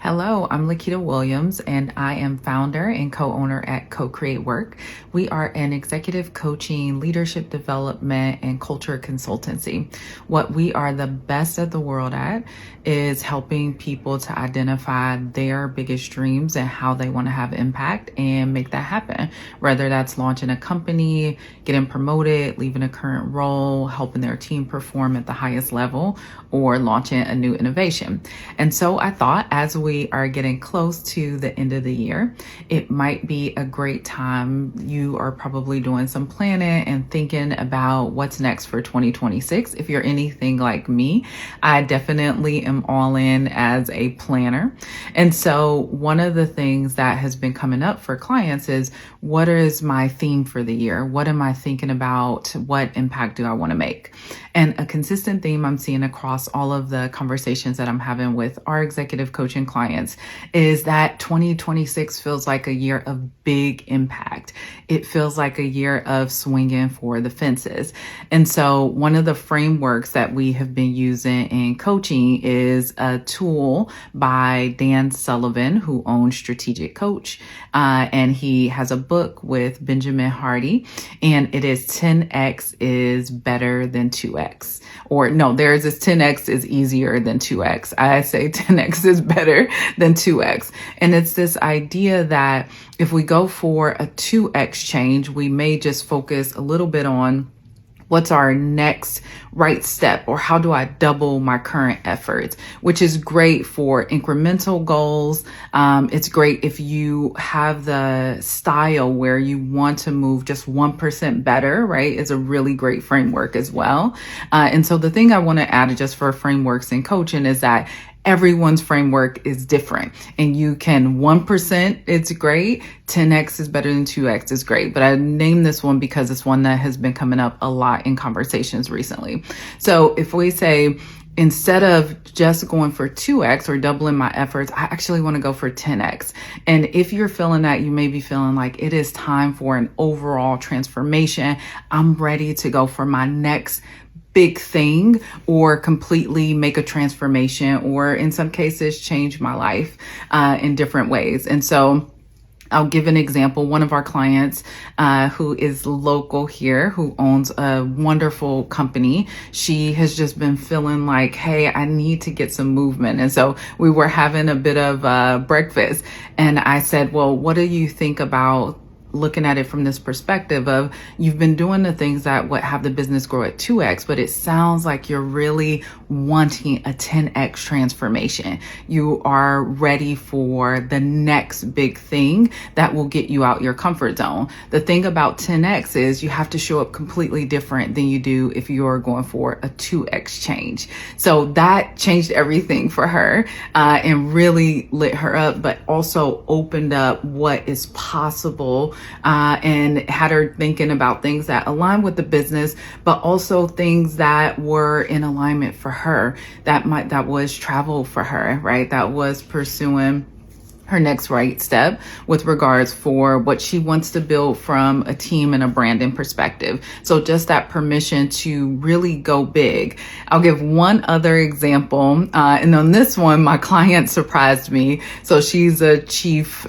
Hello, I'm Lakita Williams, and I am founder and co-owner at Co-Create Work. We are an executive coaching, leadership development, and culture consultancy. What we are the best at the world at is helping people to identify their biggest dreams and how they want to have impact and make that happen. Whether that's launching a company, getting promoted, leaving a current role, helping their team perform at the highest level, or launching a new innovation. And so I thought, as we are getting close to the end of the year, it might be a great time. You are probably doing some planning and thinking about what's next for 2026. If you're anything like me, I definitely am all in as a planner. And so one of the things that has been coming up for clients is, what is my theme for the year? What am I thinking about? What impact do I want to make? And a consistent theme I'm seeing across all of the conversations that I'm having with our executive coaching clients is that 2026 feels like a year of big impact. It feels like a year of swinging for the fences. And so one of the frameworks that we have been using in coaching is a tool by Dan Sullivan, who owns Strategic Coach. And he has a book with Benjamin Hardy, and it is 10x is better than 2x. Or no, there's this 10x is easier than 2x. I say 10x is better than 2x. And it's this idea that if we go for a 2x change, we may just focus a little bit on what's our next right step, or how do I double my current efforts, which is great for incremental goals. It's great if you have the style where you want to move just 1% better, right? It's a really great framework as well. And so the thing I want to add just for frameworks in coaching is that everyone's framework is different, and you can 1%, it's great. 10x is better than 2x is great. But I named this one because it's one that has been coming up a lot in conversations recently. So if we say, instead of just going for 2x or doubling my efforts, I actually want to go for 10x. And if you're feeling that, you may be feeling like it is time for an overall transformation. I'm ready to go for my next big thing, or completely make a transformation, or in some cases change my life in different ways. And so I'll give an example. One of our clients who is local here, who owns a wonderful company, she has just been feeling like, hey, I need to get some movement. And so we were having a bit of breakfast, and I said, well, what do you think about looking at it from this perspective of, you've been doing the things that would have the business grow at 2x, but it sounds like you're really wanting a 10x transformation. You are ready for the next big thing that will get you out your comfort zone. The thing about 10x is you have to show up completely different than you do if you're going for a 2x change. So that changed everything for her and really lit her up, but also opened up what is possible and had her thinking about things that align with the business, but also things that were in alignment for her, that was travel for her, right? That was pursuing her next right step with regards for what she wants to build from a team and a branding perspective. So just that permission to really go big. I'll give one other example. And on this one, my client surprised me. So she's a chief,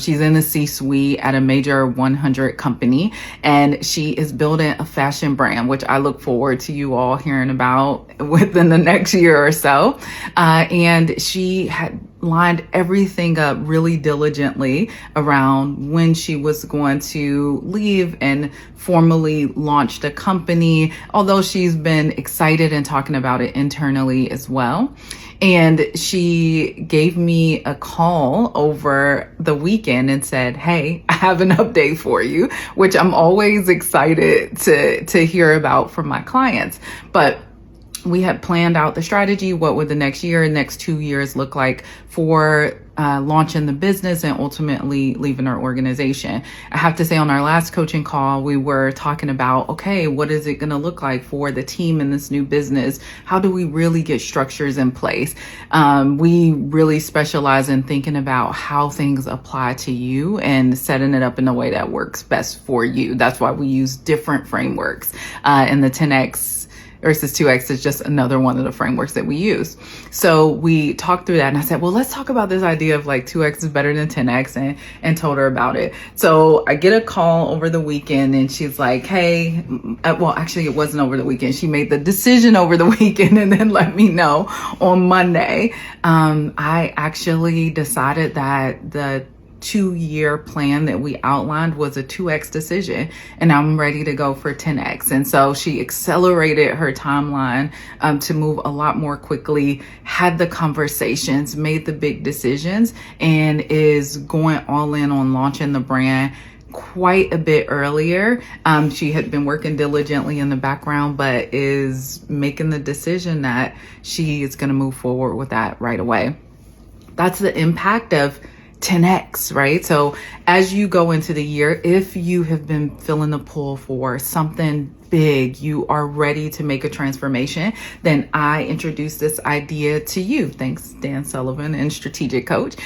she's in the C-suite at a major 100 company, and she is building a fashion brand, which I look forward to you all hearing about within the next year or so. And she had lined everything up really diligently around when she was going to leave and formally launched a company, although she's been excited and talking about it internally as well. And she gave me a call over the weekend and said, hey, I have an update for you, which I'm always excited to hear about from my clients. But we had planned out the strategy. What would the next year, next 2 years look like for launching the business and ultimately leaving our organization? I have to say, on our last coaching call, we were talking about, okay, what is it going to look like for the team in this new business? How do we really get structures in place? We really specialize in thinking about how things apply to you and setting it up in a way that works best for you. That's why we use different frameworks. And the 10X versus 2X is just another one of the frameworks that we use. So we talked through that and I said, well, let's talk about this idea of like 2X is better than 10X and told her about it. So I get a call over the weekend and she's like, hey, well, actually it wasn't over the weekend. She made the decision over the weekend and then let me know on Monday. I actually decided that the 2-year plan that we outlined was a 2X decision and I'm ready to go for 10X. And so she accelerated her timeline to move a lot more quickly, had the conversations, made the big decisions, and is going all in on launching the brand quite a bit earlier. She had been working diligently in the background, but is making the decision that she is going to move forward with that right away. That's the impact of 10X, right? So as you go into the year, if you have been feeling the pull for something big, you are ready to make a transformation, then I introduce this idea to you. Thanks, Dan Sullivan and Strategic Coach,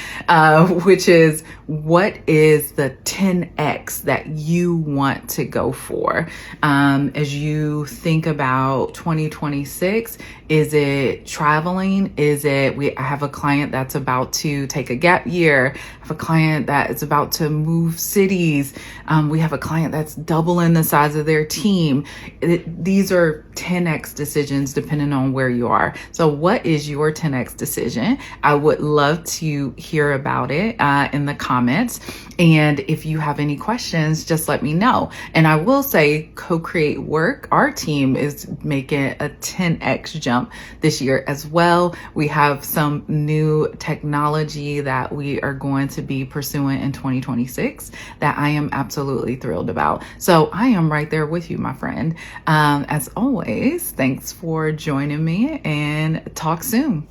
which is, what is the 10X that you want to go for? As you think about 2026, is it traveling? Is it, I have a client that's about to take a gap year. I have a client that is about to move cities. We have a client that's doubling the size of their team. These are 10X decisions depending on where you are. So what is your 10X decision? I would love to hear about it in the comments. And if you have any questions, just let me know. And I will say, Co-Create Work, our team is making a 10X jump this year as well. We have some new technology that we are going to be pursuing in 2026 that I am absolutely thrilled about. So I am right there with you, my friend. As always, thanks for joining me and talk soon.